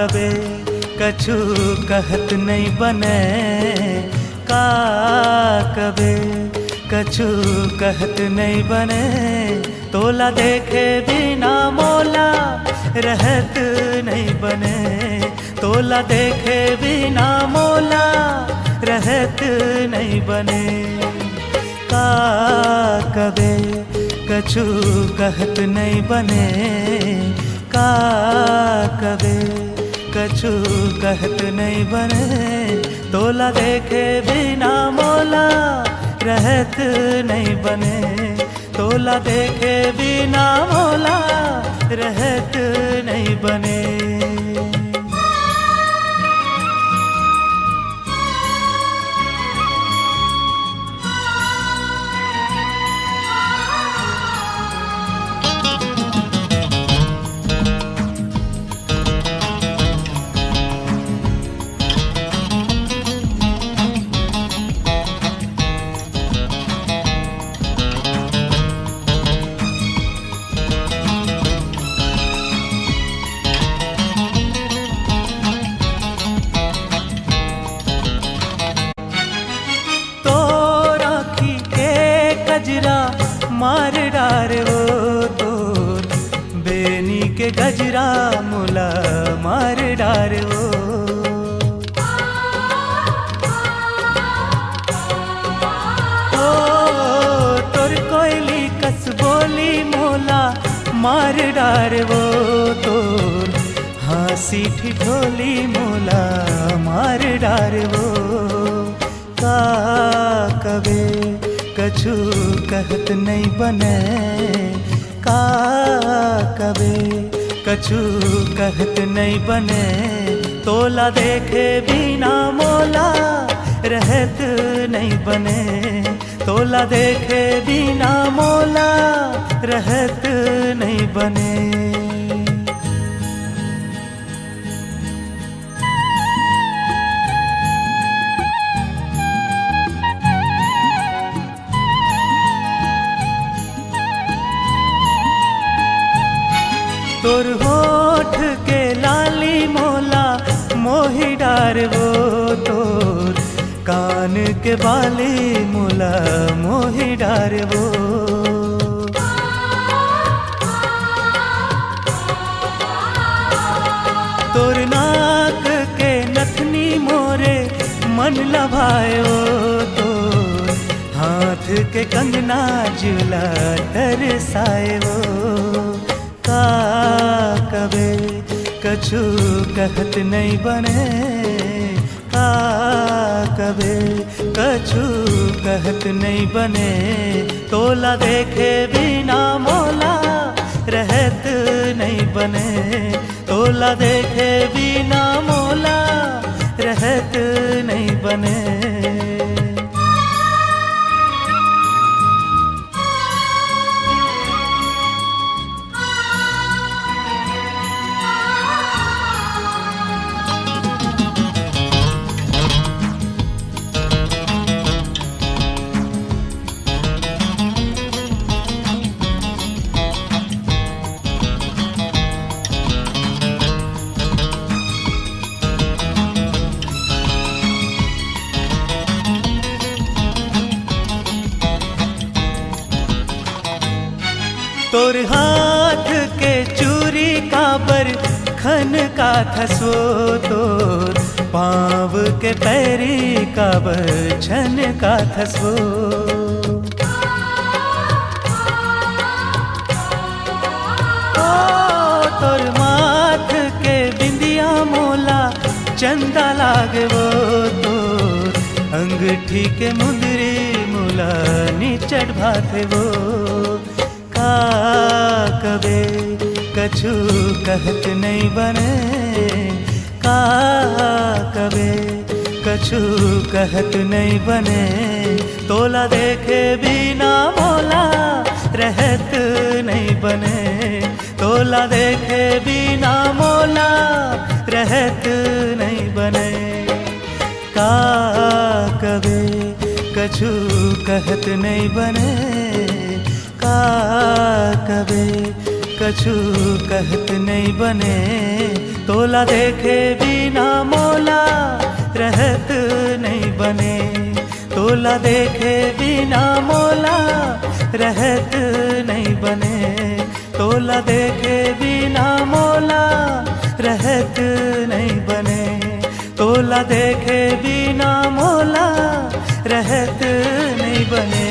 कबे कछु कहत नहीं बने, का कबे कछु कहत नहीं बने। तोला देखे बिना मोला रहत नहीं बने, तोला देखे बिना मोला रहत नहीं बने। का कबे कछु कहत नहीं बने, का कबे कछु कहत नहीं बने। तोला देखे बिना मोला रहत नहीं बने, तोला देखे बिना मोला रहत नहीं बने। गजरा मार डार वो तोर बेनी के गजरा मुला मार डार वो। ओ तोर कोयली कस बोली मोला मार डार वो तोर हाँसी ठिठोली मोला मार डार वो। का कबे कछु कहत नहीं बने, का कबे कछु कहत नहीं बने। तोला देखे बिना मोला रहत नहीं बने, तोला देखे बिना मोला रहत नहीं बने। तोर होठ के लाली मोला मोही डार वो तोर कान के बाली मोला मोही डार वो। तोर नाक के नथनी मोरे मन लभाए वो तोर हाथ के कंगना झूला तरसाए वो। का कबे कछु कहत नहीं बने, का कबे कछु कहत नहीं बने। तोला देखे बिना मोला रहत नहीं बने, तोला देखे बिना मोला रहत नहीं बने। तोर हाथ के चूरी काबर खन का थसो, तोर पाँव के पैरी काबर छन का थसो। तोर माथ के बिंदिया मोला चंदा लागे वो तोर अंगूठी के मुंदरी मोला निचट भाते वो। का कबे कछु कहत नहीं बने, का कबे कछु कहत नहीं बने। तोला देखे बिना मोला रहत नहीं बने, तोला देखे बिना मोला रहत नहीं बने। का कबे कछु कहत नहीं बने, का कबे कछु कहत नहीं बने। तोला देखे बिना मोला रहत नहीं बने, तोला देखे बिना मोला रहत नहीं बने, तोला देखे बिना मोला रहत नहीं बने, तोला देखे बिना मोला रहत नहीं बने।